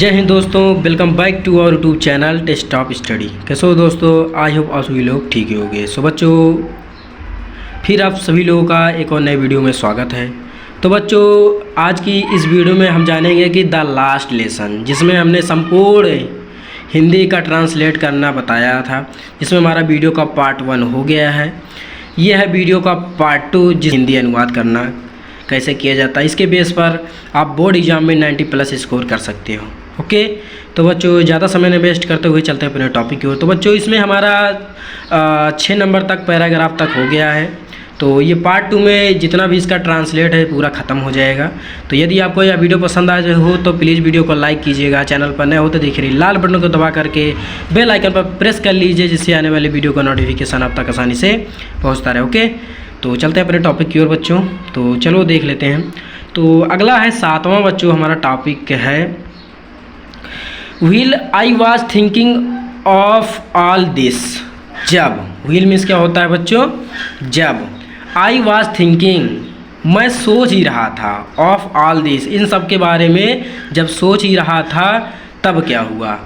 जय हिंद दोस्तों, welcome back to our YouTube channel test of study. कैसे हो दोस्तों? आई होप आप सभी लोग ठीक ही होंगे। सो बच्चों, फिर आप सभी लोगों का एक और नए वीडियो में स्वागत है। तो बच्चों, आज की इस वीडियो में हम जानेंगे कि द लास्ट लेसन, जिसमें हमने संपूर्ण हिंदी का ट्रांसलेट करना बताया था, जिसमें हमारा वीडियो का पार्ट 1 हो गया है। यह है वीडियो का पार्ट 2, जिस हिंदी अनुवाद करना कैसे किया जाता है। इसके बेस पर आप बोर्ड एग्जाम में 90+ स्कोर कर सकते हो। ओके, तो बच्चों ज़्यादा समय न वेस्ट करते हुए चलते हैं अपने टॉपिक की ओर। तो बच्चों, इसमें हमारा 6 नंबर तक पैराग्राफ तक हो गया है। तो ये पार्ट 2 में जितना भी इसका ट्रांसलेट है पूरा ख़त्म हो जाएगा। तो यदि आपको यह वीडियो पसंद आए हो तो प्लीज़ वीडियो को लाइक कीजिएगा। चैनल पर नए हो तो देख रही लाल बटन को दबा करके बेल आइकन पर प्रेस कर लीजिए, जिससे आने वाले वीडियो का नोटिफिकेशन आप तक आसानी से पहुँचता रहे। ओके, तो चलते हैं अपने टॉपिक की ओर बच्चों। तो चलो देख लेते हैं। तो अगला है 7वां बच्चों, हमारा टॉपिक है wheel I was thinking of all this. जब, व्हील मीन्स क्या होता है बच्चों? जब। आई वॉज थिंकिंग, मैं सोच ही रहा था, ऑफ ऑल दिस, इन सब के बारे में जब सोच ही रहा था तब क्या हुआ?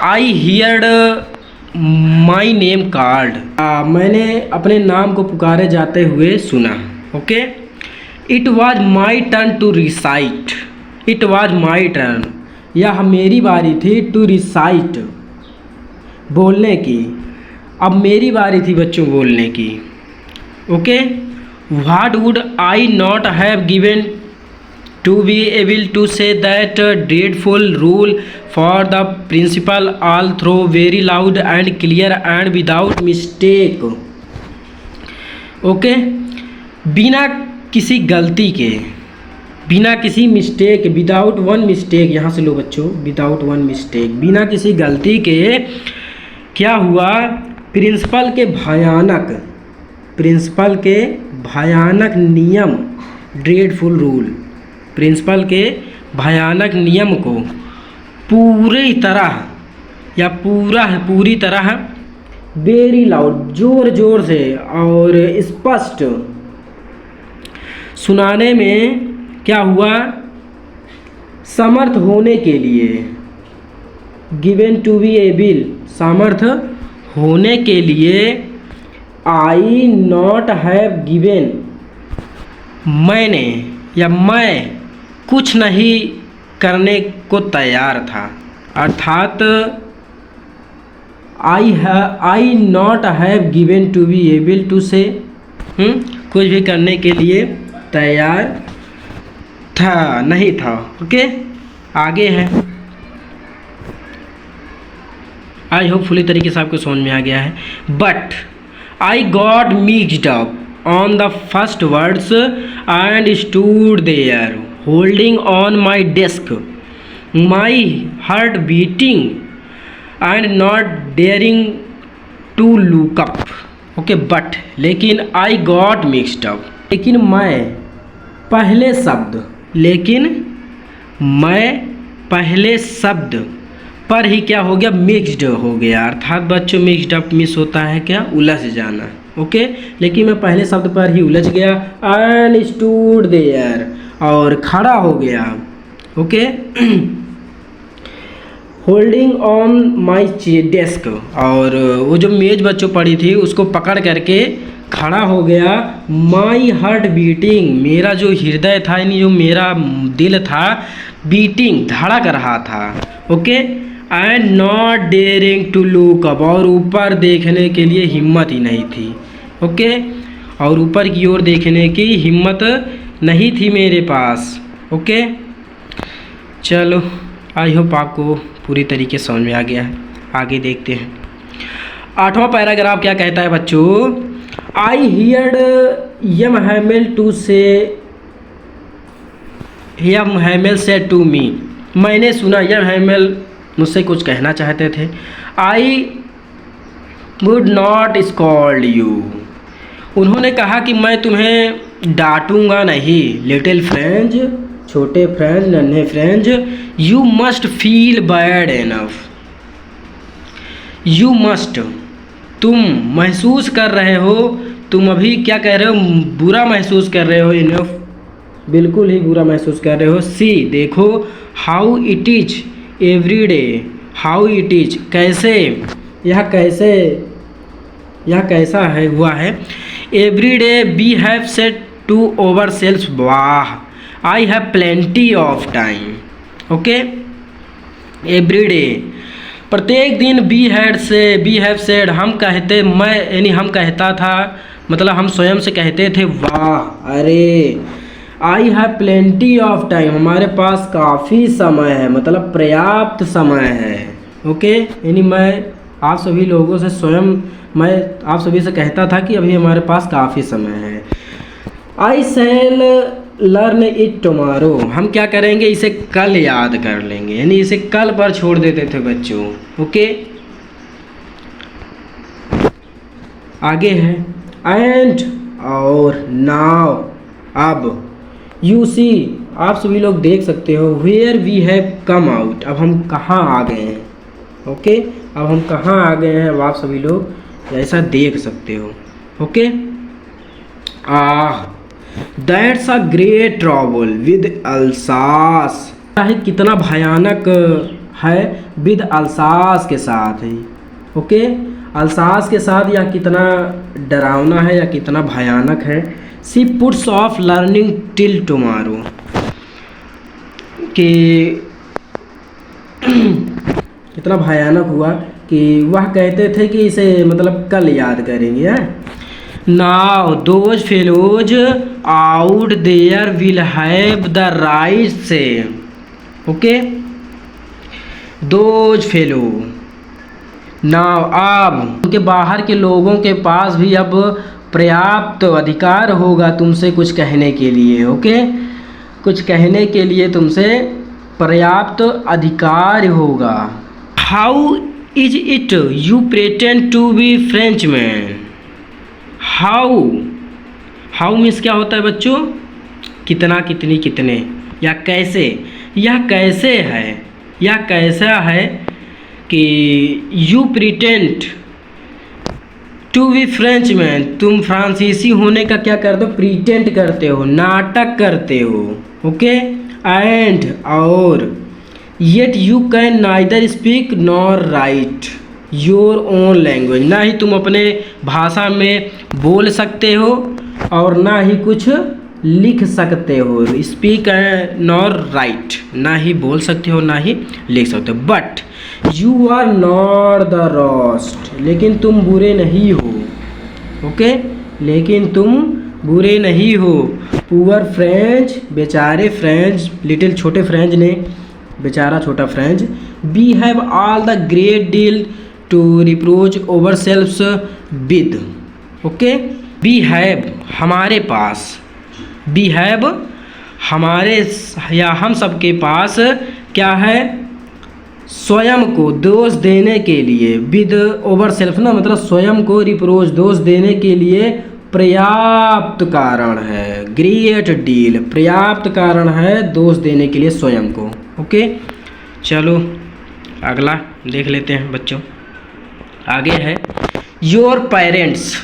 I heard my name called, मैंने अपने नाम को पुकारे जाते हुए सुना। Okay, it was my turn to recite, it was my turn, यह मेरी बारी थी, टू रिसाइट, बोलने की। अब मेरी बारी थी बच्चों बोलने की। Okay, what would I not have given to be able to say that dreadful rule for the principal all through very loud and clear and without mistake. Okay, बिना किसी गलती के, बिना किसी मिस्टेक, विदाउट वन मिस्टेक, यहाँ से लो बच्चों, without one mistake, बिना किसी गलती के क्या हुआ? प्रिंसिपल के भयानक नियम, ड्रेडफुल रूल, प्रिंसिपल के भयानक नियम को पूरी तरह या पूरी तरह वेरी लाउड, जोर जोर से और स्पष्ट सुनाने में क्या हुआ? समर्थ होने के लिए, गिवन टू बी एबल, समर्थ होने के लिए, आई नॉट हैव गिवन, मैंने या मैं कुछ नहीं करने को तैयार था। अर्थात I not have given to be able to say, कुछ भी करने के लिए तैयार था, नहीं था। ओके, आगे है। आई होप फुली तरीके से आपको समझ में आ गया है। But I got mixed up on the first words and stood there holding on my desk, my heart beating and not daring to look up. Okay, but, लेकिन आई गॉट मिक्सड अप, लेकिन मैं पहले शब्द, लेकिन मैं पहले शब्द पर ही क्या हो गया? मिक्स्ड हो गया। अर्थात बच्चों, मिक्स्ड अप मिस होता है क्या? उलझ जाना। ओके, लेकिन मैं पहले शब्द पर ही उलझ गया। एंड स्टूड देयर, और खड़ा हो गया। Okay, holding on my desk, और वो जो मेज बच्चों पड़ी थी उसको पकड़ करके खड़ा हो गया। माई हार्ट बीटिंग, मेरा जो हृदय था, यानी जो मेरा दिल था, बीटिंग, धड़क रहा था। Okay, and not daring to look up, और ऊपर देखने के लिए हिम्मत ही नहीं थी। ओके, और ऊपर की ओर देखने की हिम्मत नहीं थी मेरे पास। ओके, चलो, आई होप आपको पूरी तरीके समझ में आ गया है। आगे देखते हैं। 8वां पैराग्राफ क्या कहता है बच्चों? I heard M Hamel to say, M Hamel से टू मी, मैंने सुना यम हैमेल मुझसे कुछ कहना चाहते थे। I would not scold you, उन्होंने कहा कि मैं तुम्हें डांटूंगा नहीं। लिटिल फ्रेंड्स, छोटे फ्रेंड्स, नन्हे friends, you must feel bad enough, you must, तुम महसूस कर रहे हो, तुम अभी क्या कह रहे हो? बुरा महसूस कर रहे हो। इनफ, बिल्कुल ही बुरा महसूस कर रहे हो। सी, देखो, how it is, every day, how it is, कैसे, यह कैसा है हुआ है। Every day we have set to over self, वाह, I have plenty of time. Okay, every day, प्रत्येक दिन वी हैव सेड, हम कहते, मैं यानी हम कहता था, मतलब हम स्वयं से कहते थे, वाह, अरे, आई हैव प्लेंटी ऑफ टाइम, हमारे पास काफ़ी समय है, मतलब पर्याप्त समय है। ओके, यानी मैं आप सभी लोगों से मैं आप सभी से कहता था कि अभी हमारे पास काफ़ी समय है। आई शैल लर्न इट टुमारो, हम क्या करेंगे, इसे कल याद कर लेंगे, यानी इसे कल पर छोड़ देते थे बच्चों। ओके, आगे है एंड और नाउ, अब, यू सी, आप सभी लोग देख सकते हो, where we have come out, अब हम कहाँ आ गए हैं। ओके, अब हम कहाँ आ गए हैं, अब आप सभी लोग ऐसा देख सकते हो। Okay, that's a great trouble with Alsace, है कितना भयानक है, विद अल्सास के साथ है। ओके, अल्सास के साथ यह कितना डरावना है या कितना भयानक है। She puts off learning till tomorrow, कि कितना भयानक हुआ कि वह कहते थे कि इसे मतलब कल याद करेंगे। Now those fellows out there will have the right से, ओके, दोज फेलो, नाउ, अब उनके बाहर के लोगों के पास भी अब पर्याप्त अधिकार होगा तुमसे कुछ कहने के लिए। ओके, कुछ कहने के लिए तुमसे पर्याप्त अधिकार होगा। How is it you pretend to be Frenchman, how means क्या होता है बच्चों, कितना, कितनी, कितने, या कैसे, यह कैसे है, यह कैसा है कि you pretend to be Frenchman, तुम फ्रांसीसी होने का क्या करते हो, प्रिटेंड करते हो, नाटक करते हो। ओके, एंड और, yet you can neither speak nor right your own language, ना ही तुम अपने भाषा में बोल सकते हो और ना ही कुछ लिख सकते हो। स्पीक नॉर राइट, ना ही बोल सकते हो ना ही लिख सकते हो। But you are not the roast, लेकिन तुम बुरे नहीं हो। ओके, लेकिन तुम बुरे नहीं हो। पुअर फ्रेंच, बेचारे फ्रेंच, लिटिल छोटे फ्रेंच ने, बेचारा छोटा French, we have all the great deal to reproach ourselves with. Okay, we have, हमारे पास, वी हैव, हमारे या हम सबके पास क्या है, स्वयं को दोष देने के लिए, विद ओवर सेल्फ ना मतलब स्वयं को रिप्रोच, दोष देने के लिए पर्याप्त कारण है। ग्रेट डील, पर्याप्त कारण है दोष देने के लिए स्वयं को। ओके, चलो अगला देख लेते हैं बच्चों। आगे है योर पेरेंट्स,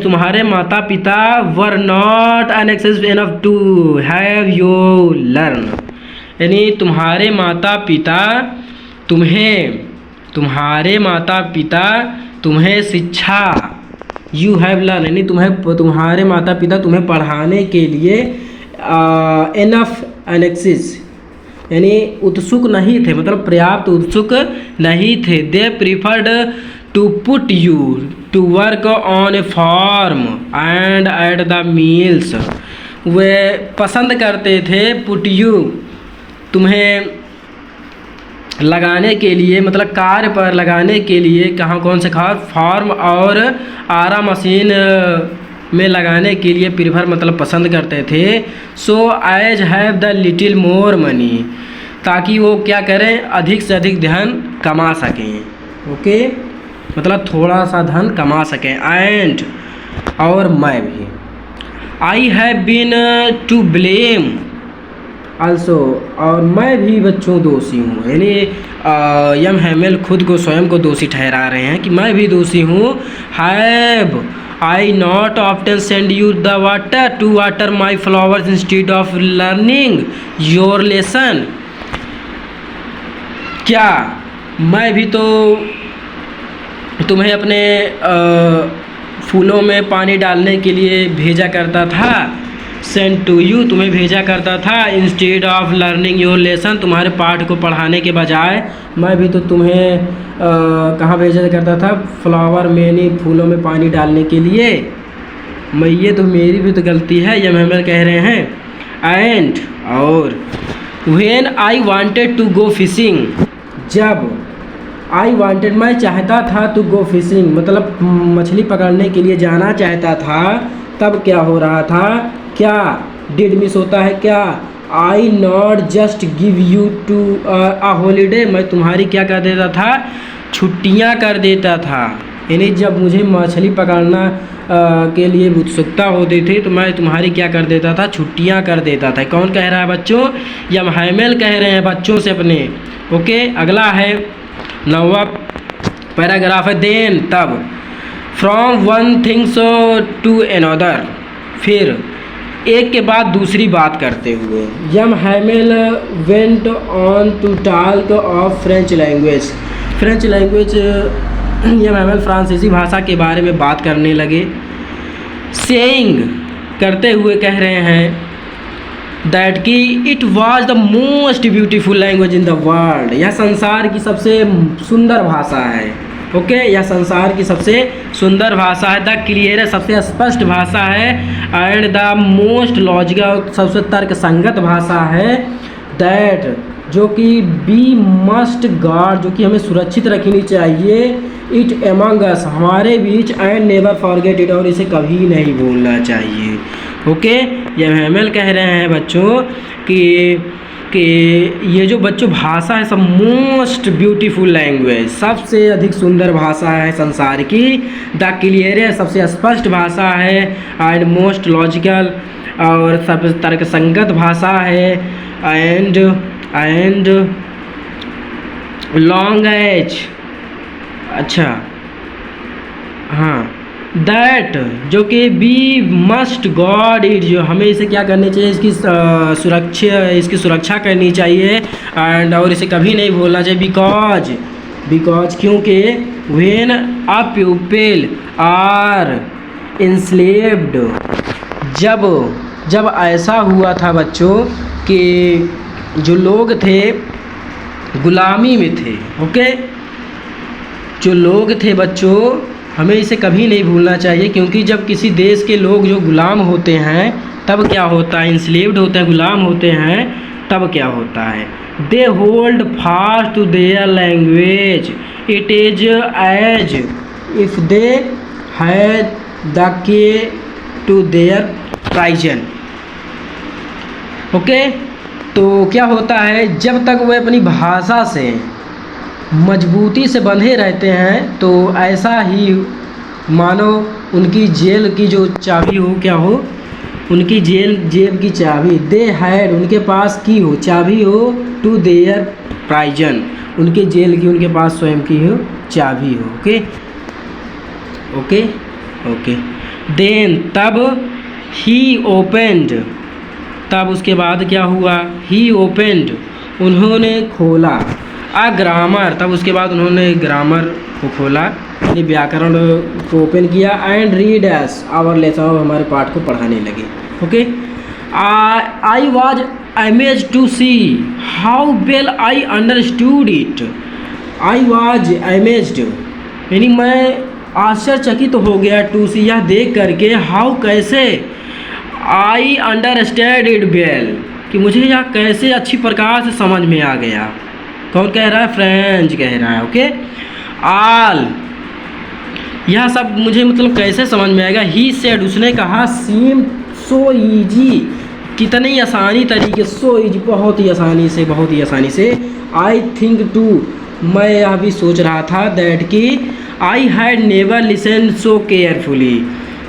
तुम्हारे माता पिता were not anxious enough to have you learn, यानी तुम्हारे माता पिता तुम्हें शिक्षा, यू हैव लर्न, यानी तुम्हारे माता पिता तुम्हें पढ़ाने के लिए इनफ अनएक्सेस, यानी उत्सुक नहीं थे, मतलब पर्याप्त उत्सुक नहीं थे। They preferred to put you to work on a farm and at the mills, वे पसंद करते थे पुट यू, तुम्हें लगाने के लिए, मतलब कार्य पर लगाने के लिए, कहाँ कौन से खार, फार्म और आरा मशीन में लगाने के लिए प्रीफर मतलब पसंद करते थे। So as have the little more money, ताकि वो क्या करें, अधिक से अधिक धन कमा सकें। ओके, मतलब थोड़ा सा धन कमा सकें। एंड और मैं भी, I have been to blame also, और मैं भी बच्चों दोषी हूँ, यानी यम हैमेल खुद को स्वयं को दोषी ठहरा रहे हैं कि मैं भी दोषी हूँ। Have I not often send you the water to water my flowers instead of learning your lesson, क्या मैं भी तो तुम्हें अपने फूलों में पानी डालने के लिए भेजा करता था, सेंड टू यू, तुम्हें भेजा करता था, instead of learning your lesson, तुम्हारे पाठ को पढ़ाने के बजाय मैं भी तो तुम्हें कहाँ भेजा करता था, फ्लावर मैनी, फूलों में पानी डालने के लिए। मैं ये तो मेरी भी तो गलती है, ये मैं कह रहे हैं। एंड और when I wanted to go fishing, जब आई वांटेड मैं चाहता था टू गो फिशिंग मतलब मछली पकड़ने के लिए जाना चाहता था, तब क्या हो रहा था, क्या डिड मिस होता है क्या, I not just give you to a holiday, मैं तुम्हारी क्या कर देता था, छुट्टियां कर देता था। यानी जब मुझे मछली पकड़ना के लिए उत्सुकता होती थी तो मैं तुम्हारी क्या कर देता था, छुट्टियां कर देता था। कौन कह रहा है बच्चों, या हैमेल कह रहे हैं बच्चों से अपने। ओके, अगला है 9वां पैराग्राफ है, देन तब, from one things to another, फिर एक के बाद दूसरी बात करते हुए। M Hamel went on to talk of French language, French language M Hamel फ्रांसीसी भाषा के बारे में बात करने लगे। सेइंग करते हुए कह रहे हैं दैट कि it was the most beautiful language in the world, यह संसार की सबसे सुंदर भाषा है। ओके, यह संसार की सबसे सुंदर भाषा है। द क्लियर है, सबसे स्पष्ट भाषा है। एंड द मोस्ट लॉजिकल, सबसे तर्क संगत भाषा है। दैट, जो कि बी मस्ट गार्ड, जो कि हमें सुरक्षित रखनी चाहिए, इट एमंग अस, हमारे बीच, एंड नेवर फॉरगेट इट, और इसे कभी नहीं भूलना चाहिए। ओके, ये हैमेल कह रहे हैं बच्चों कि ये जो बच्चों भाषा है सब मोस्ट ब्यूटीफुल लैंग्वेज, सबसे अधिक सुंदर भाषा है संसार की। द क्लियर है, सबसे स्पष्ट भाषा है। एंड मोस्ट लॉजिकल, और सब तर्क संगत भाषा है। एंड लॉन्ग एज, अच्छा हाँ, दैट, जो कि बी मस्ट गॉड इट, जो हमें इसे क्या करनी चाहिए, इसकी सुरक्षा करनी चाहिए। एंड और इसे कभी नहीं भूलना चाहिए। बिकॉज क्योंकि when a people are enslaved, जब ऐसा हुआ था बच्चों कि जो लोग थे गुलामी में थे। ओके, जो लोग थे बच्चों, हमें इसे कभी नहीं भूलना चाहिए, क्योंकि जब किसी देश के लोग जो गुलाम होते हैं तब क्या होता है, इंस्लेव्ड होते हैं, गुलाम होते हैं, तब क्या होता है, they hold fast to their language, it is as if they had the key to their prison. Okay, तो क्या होता है, जब तक वे अपनी भाषा से मजबूती से बंधे रहते हैं तो ऐसा ही मानो उनकी जेल की जो चाबी हो, क्या हो, उनकी जेल की चाबी, दे हैड, उनके पास की हो, चाबी हो, टू देयर प्राइजन, उनके जेल की उनके पास स्वयं की हो चाबी हो। ओके ओके ओके, देन तब, ही ओपेंड, तब उसके बाद क्या हुआ, ही ओपेंड, उन्होंने खोला, आ ग्रामर, तब उसके बाद उन्होंने ग्रामर को खोला, यानी व्याकरण को ओपन किया। And read us our lesson, हमारे पाठ को पढ़ाने लगे। Okay, I was amazed to see how well I understood it, I was amazed, यानी मैं आश्चर्यचकित हो गया, टू सी, यह देख करके, हाउ, कैसे, आई अंडरस्टैंड इट वेल, कि मुझे यह कैसे अच्छी प्रकार से समझ में आ गया। कौन कह रहा है, फ्रेंच कह रहा है। ओके, आल, यह सब मुझे मतलब कैसे समझ में आएगा। ही सेड, उसने कहा, सीम सो ईजी, कितनी आसानी तरीके, सो ईजी, बहुत ही आसानी से। आई थिंक टू, मैं यह भी सोच रहा था, दैट कि I had never listen so carefully,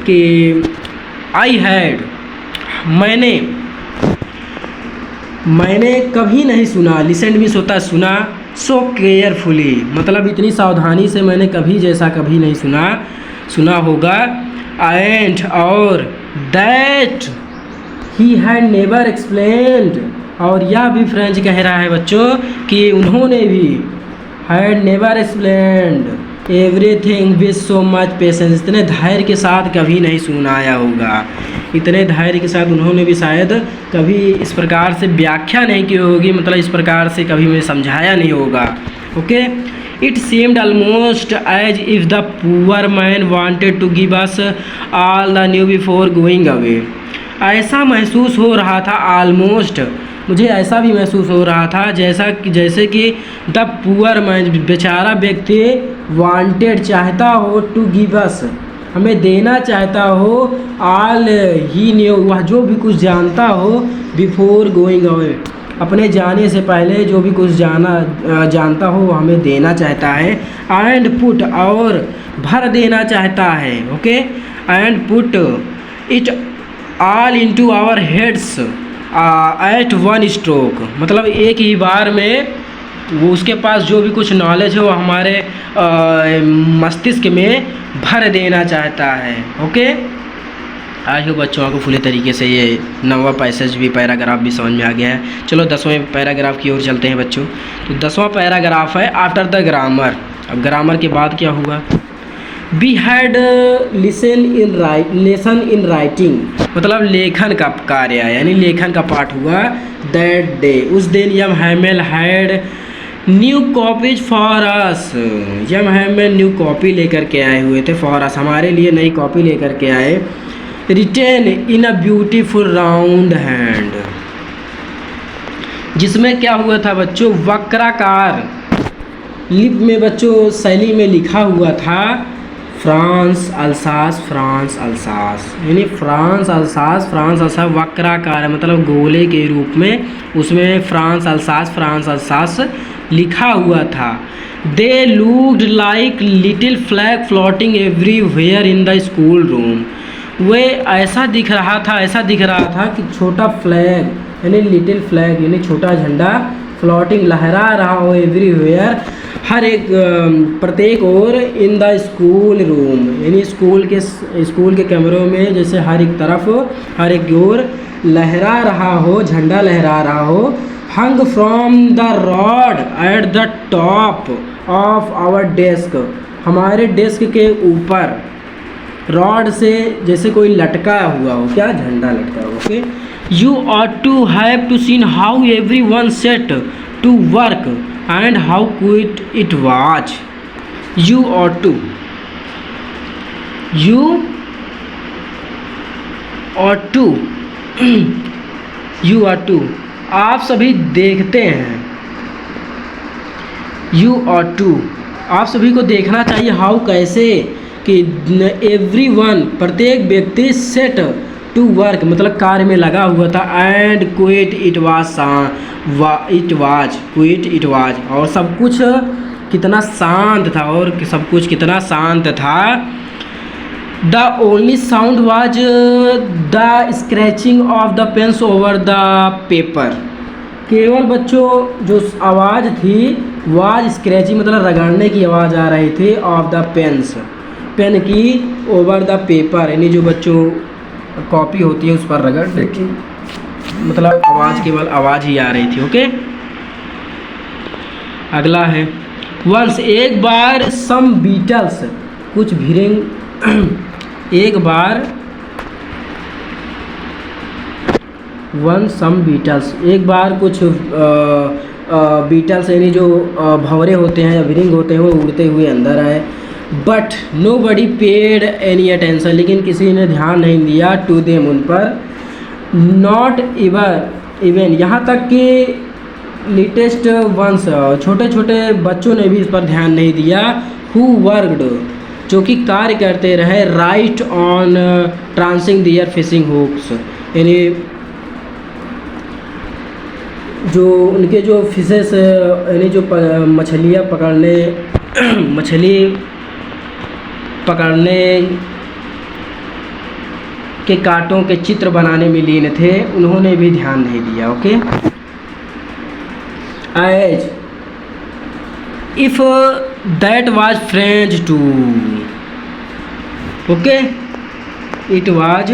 कि आई हैड, मैंने कभी नहीं सुना, लिसन मीन्स होता है सुना, सो केयरफुली मतलब इतनी सावधानी से मैंने कभी नहीं सुना होगा। एंड और that he had never explained, और यह भी फ्रेंच कह रहा है बच्चों कि उन्होंने भी had never explained everything with so much patience, इतने धैर्य के साथ कभी नहीं सुनाया होगा, इतने धैर्य के साथ उन्होंने भी शायद कभी इस प्रकार से व्याख्या नहीं की होगी, मतलब इस प्रकार से कभी उन्हें समझाया नहीं होगा। Okay, it seemed almost as if the poor man wanted to give us all the knew before going away. ऐसा महसूस हो रहा था, ऑलमोस्ट मुझे ऐसा भी महसूस हो रहा था जैसे कि द पुअर मैन, बेचारा व्यक्ति, वांटेड चाहता हो, टू गिव अस हमें देना चाहता हो, ऑल ही न्यू वह जो भी कुछ जानता हो, बिफोर गोइंग अवे अपने जाने से पहले जो भी कुछ जानता हो वो हमें देना चाहता है। एंड पुट और भर देना चाहता है। Okay, and put it all into our heads at one stroke, मतलब एक ही बार में वो उसके पास जो भी कुछ नॉलेज है वो हमारे मस्तिष्क में भर देना चाहता है। ओके, आज के बच्चों को फुले तरीके से ये 9वां पैसेज भी पैराग्राफ भी समझ में आ गया है। चलो 10वें पैराग्राफ की ओर चलते हैं बच्चों। तो 10वां पैराग्राफ है आफ्टर द ग्रामर। अब ग्रामर के बाद क्या हुआ? We had lesson in writing, मतलब लेखन का कार्य यानी लेखन का पाठ हुआ। दैट डे, उस दिन M Hamel had new copies for us, M Hamel new copy लेकर के आए हुए थे, फॉर अस हमारे लिए नई कॉपी लेकर के आए। Written in a beautiful round hand, जिसमें क्या हुआ था बच्चों? वक्राकार लिप में बच्चों शैली में लिखा हुआ था फ्रांस अल्सास, फ्रांस अल्सास, यानी फ्रांस अल्सास, फ्रांस अल्सास वक्राकार है, मतलब गोले के रूप में उसमें फ्रांस अल्सास लिखा हुआ था। They looked like little flag floating everywhere in the school room, वे ऐसा दिख रहा था कि छोटा फ्लैग यानी लिटिल फ्लैग यानी छोटा झंडा फ्लोटिंग लहरा रहा हो एवरीवेयर, हर एक प्रत्येक ओर, इन द स्कूल रूम यानी स्कूल के कमरों में जैसे हर एक तरफ हर एक ओर लहरा रहा हो, झंडा लहरा रहा हो। Hung from the rod at the top of our desk, हमारे डेस्क के ऊपर रॉड से जैसे कोई लटका हुआ हो, क्या झंडा लटका हुआ। Okay, you ought to have to seen how every one set to work and how quiet it was. You ought to आप सभी देखते हैं, यू ऑट टू आप सभी को देखना चाहिए, हाउ कैसे कि एवरी वन प्रत्येक व्यक्ति सेट टू वर्क मतलब कार्य में लगा हुआ था, एंड क्विट इट वाज और सब कुछ कितना शांत था, और सब कुछ कितना शांत था। The only sound was the scratching of the pens over the paper, केवल बच्चों जो आवाज़ थी वाज स्क्रैचिंग मतलब रगड़ने की आवाज़ आ रही थी, ऑफ द पेन की, ओवर द पेपर यानी जो बच्चों कॉपी होती है उस पर रगड़ने की मतलब आवाज़, केवल आवाज़ ही आ रही थी। ओके, अगला है वंस, एक बार, सम बीटल्स कुछ भिरेंग एक बार, वन सम बीटल्स एक बार कुछ बीटल्स यानी जो भंवरे होते हैं या भिरिंग होते हैं वो उड़ते हुए अंदर आए। But nobody paid any attention, लेकिन किसी ने ध्यान नहीं दिया, टू देम उन पर, नॉट इवन यहाँ तक कि लेटेस्ट वंस छोटे छोटे बच्चों ने भी इस पर ध्यान नहीं दिया। हु वर्कड जो कि कार्य करते रहे, right on tracing their fishing hooks यानी जो उनके जो फिशेस यानी जो मछली पकड़ने के कांटों के चित्र बनाने में लीन थे, उन्होंने भी ध्यान नहीं दिया। Okay, as if that was French too, okay, it was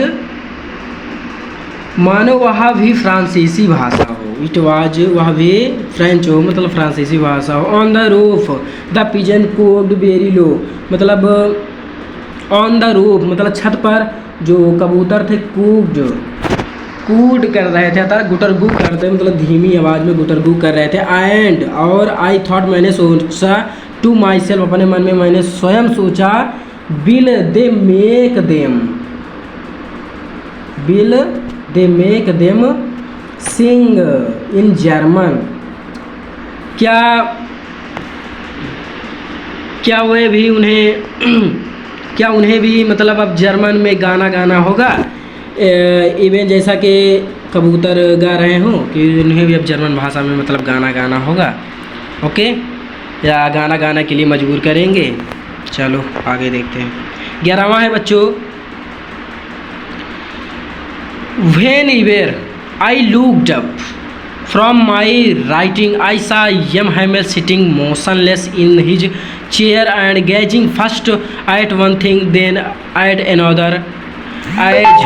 मानो वह भी फ्रांसीसी भाषा हो। इट वाज, वह भी फ्रेंच हो मतलब फ्रांसीसी भाषा हो। On the roof the pigeon cooed very low, मतलब ऑन द रूफ मतलब छत पर जो कबूतर थे कूड कर रहे थे, अर्थात गुटरगू करते मतलब धीमी आवाज़ में गुटरगू कर रहे थे। एंड और आई थॉट, मैंने सोचा, टू माई सेल्फ अपने मन में मैंने स्वयं सोचा, will they make them sing in German, क्या वे भी क्या उन्हें भी मतलब अब जर्मन में गाना होगा, इवन जैसा कि कबूतर गा रहे हों कि उन्हें भी अब जर्मन भाषा में मतलब गाना होगा। ओके, या गाना के लिए मजबूर करेंगे। चलो आगे देखते हैं। 11वां है बच्चों, whenever I looked up from my writing I saw M Hamel sitting motionless in his chair and gazing first at one thing then at another as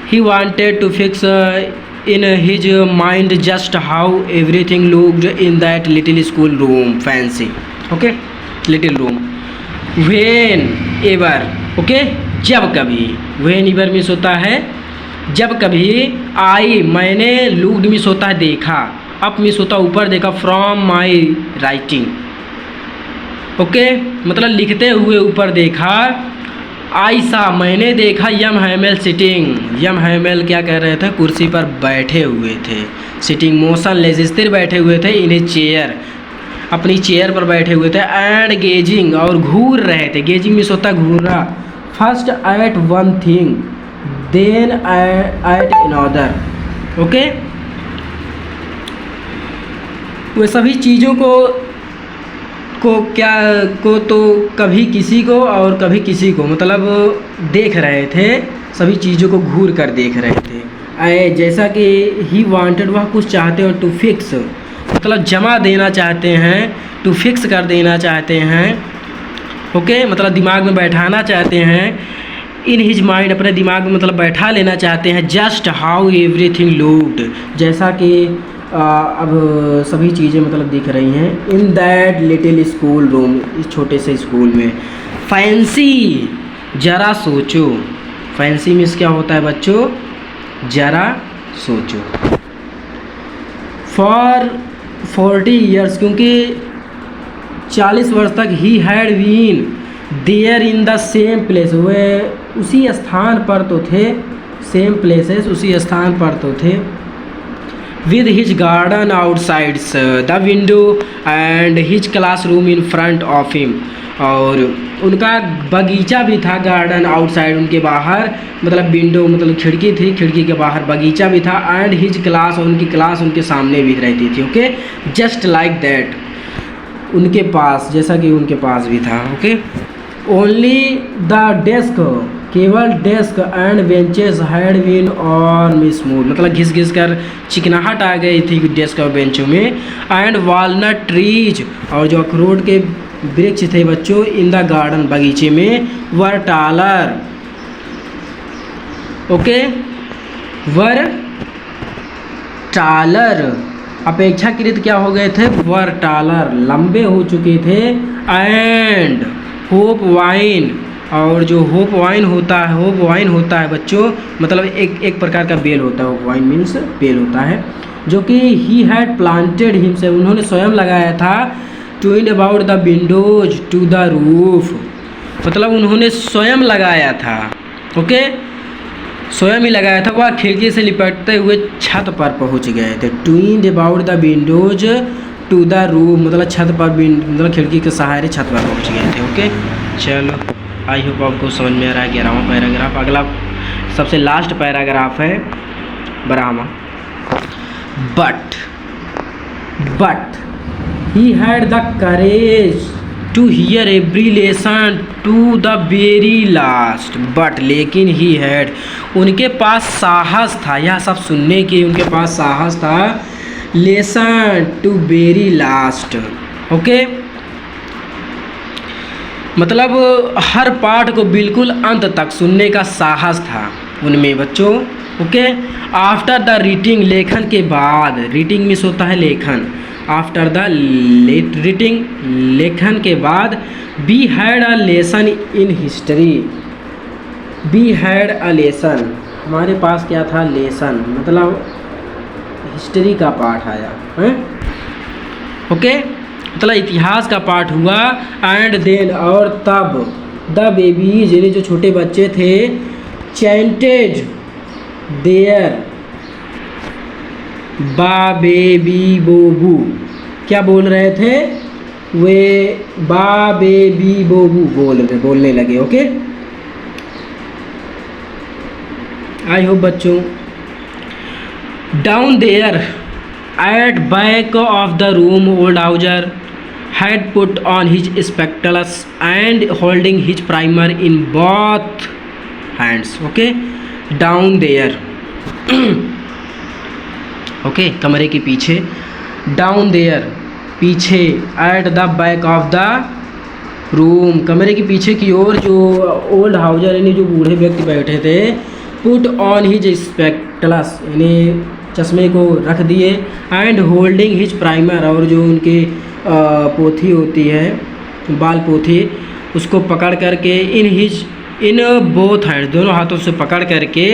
he wanted to fix in his mind just how everything looked in that little school room, fancy, okay, little room. Whenever, okay, जब कभी, whenever miss होता है जब कभी, आई मैंने, looked miss होता है देखा, up मिस होता है ऊपर देखा, from my writing, ओके, मतलब लिखते हुए ऊपर देखा। आयसा मैंने देखा, यम हैमल सिटिंग, यम हैमल क्या कह रहे थे, कुर्सी पर बैठे हुए थे, सिटिंग मोशनलेस स्थिर बैठे हुए थे, इन चेयर अपनी चेयर पर बैठे हुए थे, एंड गेजिंग और घूर रहे थे, गेजिंग में सोता घूरना, first at one thing then at another, okay, वे सभी चीज़ों को तो कभी किसी को और कभी किसी को मतलब देख रहे थे, सभी चीज़ों को घूर कर देख रहे थे। जैसा कि ही वांटेड, वह कुछ चाहते हैं, टू फिक्स मतलब जमा देना चाहते हैं, टू फिक्स कर देना चाहते हैं, ओके, मतलब दिमाग में बैठाना चाहते हैं, इन हिज माइंड अपने दिमाग में मतलब बैठा लेना चाहते हैं, जस्ट हाउ एवरीथिंग लुक्ड, जैसा कि अब सभी चीज़ें मतलब दिख रही हैं, in that little school room, इस छोटे से स्कूल में। फैंसी, जरा सोचो, फैंसी मीन्स क्या होता है बच्चों, जरा सोचो। फॉर 40 ईयर्स, क्योंकि 40 वर्ष तक he had been there in the same place, वे उसी स्थान पर तो थे, सेम प्लेसेस उसी स्थान पर तो थे, with his garden outside the window and his classroom in front of him, और उनका बगीचा भी था, गार्डन आउटसाइड उनके बाहर मतलब विंडो मतलब खिड़की थी, खिड़की के बाहर बगीचा भी था, एंड हिज क्लास, उनकी क्लास उनके सामने भी रहती थी, ओके, जस्ट लाइक दैट, उनके पास जैसा कि उनके पास भी था, ओके। ओनली द डेस्क, केवल desk and benches had been on smooth, मतलब घिस घिस कर चिकनाहट आ गई थी डेस्क और बेंचों में, एंड वालनट ट्रीज, और जो अखरोट के वृक्ष थे बच्चों इन द गार्डन बगीचे में, वर टालर, ओके, वर टालर अपेक्षाकृत क्या हो गए थे, वर टालर लंबे हो चुके थे, एंड होप वाइन, और जो होप वाइन होता है बच्चों मतलब एक प्रकार का बेल होता है, होप वाइन मीन्स बेल होता है, जो कि ही हैड प्लांटेड हिमसेल्फ, उन्होंने स्वयं लगाया था, twined about the windows to the roof, मतलब उन्होंने स्वयं लगाया था, ओके, स्वयं ही लगाया था, वह खिड़की से लिपटते हुए छत पर पहुंच गए थे, twined about the windows to the roof, मतलब छत पर मतलब खिड़की के सहारे छत पर पहुंच गए थे, ओके। चलो आई होप आपको समझ में आ रहा है। 11वां पैराग्राफ, अगला सबसे लास्ट पैराग्राफ है 12वां। But he had the courage to hear every lesson to the very last, but लेकिन ही हैड, उनके पास साहस था, यह सब सुनने की उनके पास साहस था, lesson to very last, okay, मतलब हर पाठ को बिल्कुल अंत तक सुनने का साहस था उनमें बच्चों, ओके। आफ्टर द रीडिंग, लेखन के बाद, रीडिंग मिस होता है लेखन, आफ्टर द रीडिंग, लेखन के बाद, we had a lesson in history, we had a lesson, हमारे पास क्या था, लेसन, मतलब हिस्ट्री का पाठ आया है, ओके, मतलब इतिहास का पाठ हुआ। एंड देन, और तब, द बेबीज, यानी जो छोटे बच्चे थे, चैंटेड देयर बा बेबी बोबू, क्या बोल रहे थे, वे बा बेबी बोबू बोलने लगे, ओके। आई होप बच्चों, down there at back of the room old Hauser had put on his spectacles and holding his primer in both hands, okay, down there, okay, कमरे के पीछे, down there, पीछे, at the back of the room, कमरे के पीछे की ओर, जो old Houser यानी जो बूढ़े व्यक्ति बैठे थे, put on his spectacles, यानी चश्मे को रख दिए, एंड होल्डिंग हिज प्राइमर, और जो उनके पोथी होती है, बाल पोथी, उसको पकड़ करके, इन बोथ हैंड, दोनों हाथों से पकड़ करके,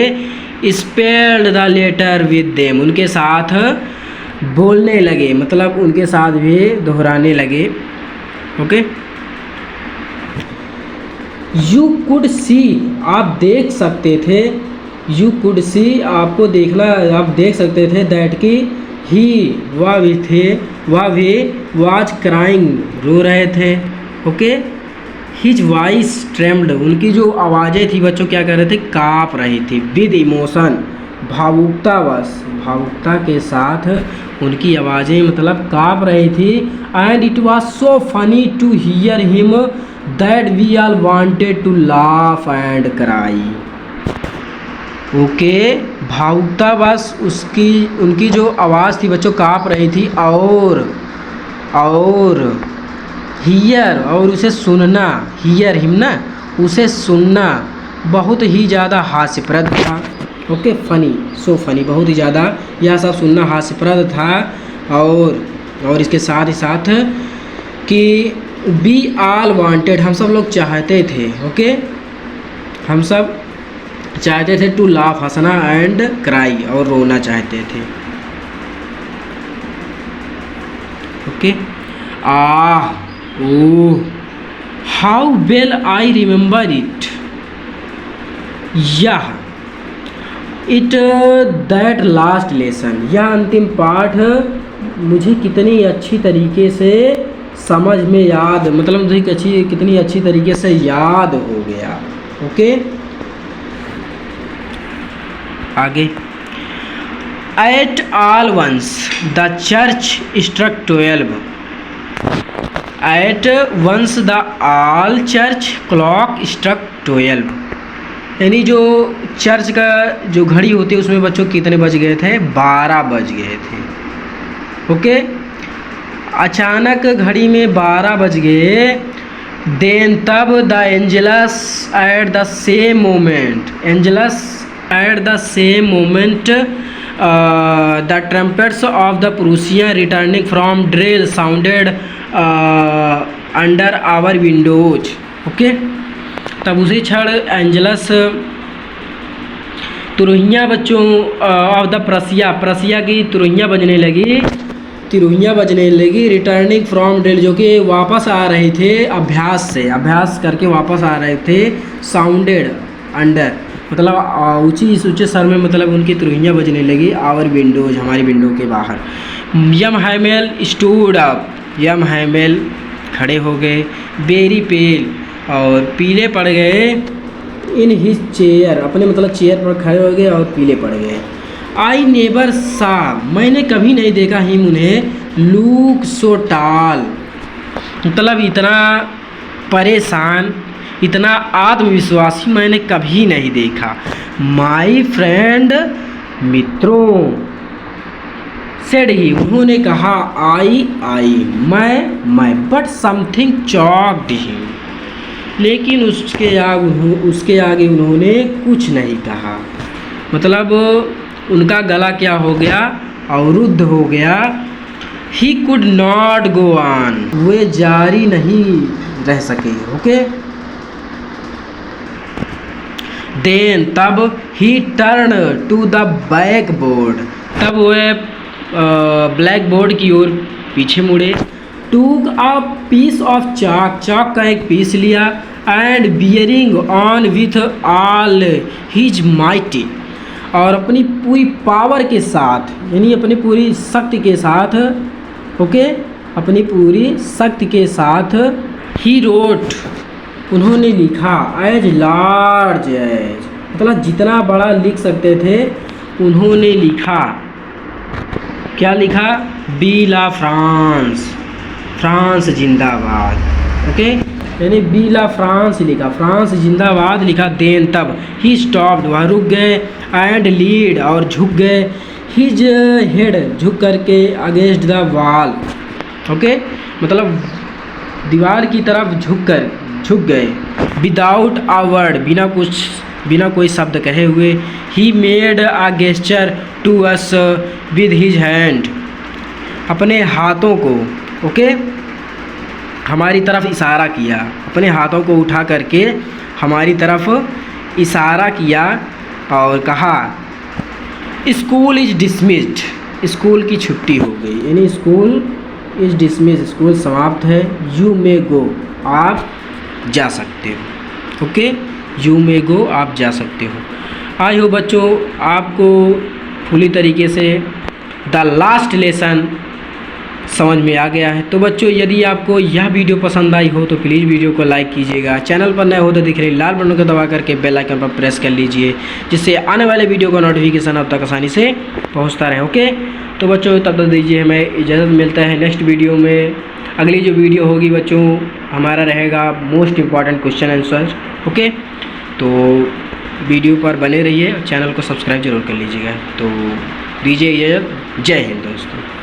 spelled the letter with them, उनके साथ बोलने लगे, मतलब उनके साथ भी दोहराने लगे, ओके। यू कुड सी, आप देख सकते थे, यू कुड सी, आपको देखना, आप देख सकते थे, दैट की ही, वह भी थे, वह भी, वाज क्राइंग, रो रहे थे, ओके। हिज वॉइस ट्रेम्ड, उनकी जो आवाज़ें थी बच्चों क्या कर रहे थे, काँप रही थी, विद इमोशन, भावुकतावश, भावुकता के साथ उनकी आवाज़ें मतलब काँप रही थी। And it was so funny to hear him that we all wanted to laugh and cry, okay. भावुकता बस उनकी जो आवाज़ थी बच्चों काँप रही थी, और हियर, और उसे सुनना, हियर हिम ना, उसे सुनना बहुत ही ज़्यादा हास्यप्रद था, ओके। फनी, सो फनी, बहुत ही ज़्यादा यह सब सुनना हास्यप्रद था। और इसके साथ ही साथ कि वी ऑल वांटेड, हम सब लोग चाहते थे, ओके, हम सब चाहते थे, टू लाफ, हंसना, एंड क्राई, और रोना चाहते थे, okay. Oh, how well I remember it, यह, इट, दैट लास्ट लेसन, यह अंतिम पाठ मुझे कितनी अच्छी तरीके से समझ में याद, मतलब मुझे कितनी अच्छी तरीके से याद हो गया, ओके। आगे, at all once the church struck 12, at once the all church clock struck 12, यानी जो चर्च का जो घड़ी होती है उसमें बच्चों कितने बज गए थे, 12 बज गए थे, ओके। अचानक घड़ी में 12 बज गए। देन, तब, the Angeles at the same moment, Angeles at the same moment the trumpets of the Prussian returning from drill sounded under our windows, okay। तब उसी क्षण एंजलस तुरहियाँ बच्चों ऑफ द प्रसिया की तुरहियाँ बजने लगी, रिटर्निंग फ्रॉम ड्रिल, जो कि वापस आ रहे थे अभ्यास करके वापस आ रहे थे, साउंडेड अंडर, मतलब ऊंचे स्वर में, मतलब उनकी तुरहियाँ बजने लगी, आवर विंडोज, हमारी विंडो के बाहर। यम हैमेल स्टूड अप, यम हैमेल खड़े हो गए, वेरी पेल, और पीले पड़ गए, इन हिज चेयर, अपने मतलब चेयर पर खड़े हो गए और पीले पड़ गए। आई नेवर सा, मैंने कभी नहीं देखा हिम उन्हें, लुक सो टाल, मतलब इतना परेशान, इतना आत्मविश्वासी मैंने कभी नहीं देखा। माई फ्रेंड, मित्रों, सेड ही, उन्होंने कहा, आई, मैं, बट समथिंग चॉक्ड हिम, लेकिन उसके आगे उन्होंने कुछ नहीं कहा, मतलब उनका गला क्या हो गया, अवरुद्ध हो गया। He could not go on, वे जारी नहीं रह सके। ओके, देन तब he turn to the back board, तब वह ब्लैक बोर्ड की ओर पीछे मुड़े। टूक अ पीस ऑफ चाक, चाक का एक पीस लिया। And bearing on with all his mighty, और अपनी पूरी पावर के साथ, यानी अपनी पूरी शक्ति के साथ, ओके, अपनी पूरी शक्ति के साथ, ही रोट, उन्होंने लिखा, एज लार्ज एज, मतलब जितना बड़ा लिख सकते थे उन्होंने लिखा। क्या लिखा? बी ला फ्रांस, फ्रांस जिंदाबाद। ओके, यानी बी ला फ्रांस लिखा, फ्रांस जिंदाबाद लिखा। देन तब ही स्टॉप्ड, वह रुक गए। एंड लीड, और झुक गए। हिज हेड, झुक करके, अगेंस्ट द वॉल। ओके, मतलब दीवार की तरफ झुक गए। विदाउट अ वर्ड, बिना कोई शब्द कहे हुए। He made a gesture to us with his hand, अपने हाथों को, ओके, हमारी तरफ इशारा किया, अपने हाथों को उठा करके हमारी तरफ इशारा किया और कहा, स्कूल इज डिसमिस्ड, स्कूल की छुट्टी हो गई, यानी स्कूल इज डिसमिस्ड, स्कूल समाप्त है। यू मे गो, आप जा सकते हो। ओके, यू मे गो, आप जा सकते हो। आई हो बच्चों आपको पूरी तरीके से द लास्ट लेसन समझ में आ गया है। तो बच्चों यदि आपको यह वीडियो पसंद आई हो तो प्लीज़ वीडियो को लाइक कीजिएगा। चैनल पर नए हो तो दिख रही लाल बटन को दबा करके बेल आइकन पर प्रेस कर लीजिए, जिससे आने वाले वीडियो का नोटिफिकेशन अब तक आसानी से पहुंचता रहे। ओके, तो बच्चों तब तक दीजिए हमें इजाज़त, मिलता है नेक्स्ट वीडियो में। अगली जो वीडियो होगी बच्चों हमारा रहेगा most important question answer. Okay, तो वीडियो पर बने रहिए और चैनल को सब्सक्राइब जरूर कर लीजिएगा। तो दीजिए इजाज़त, जय हिंद दोस्तों।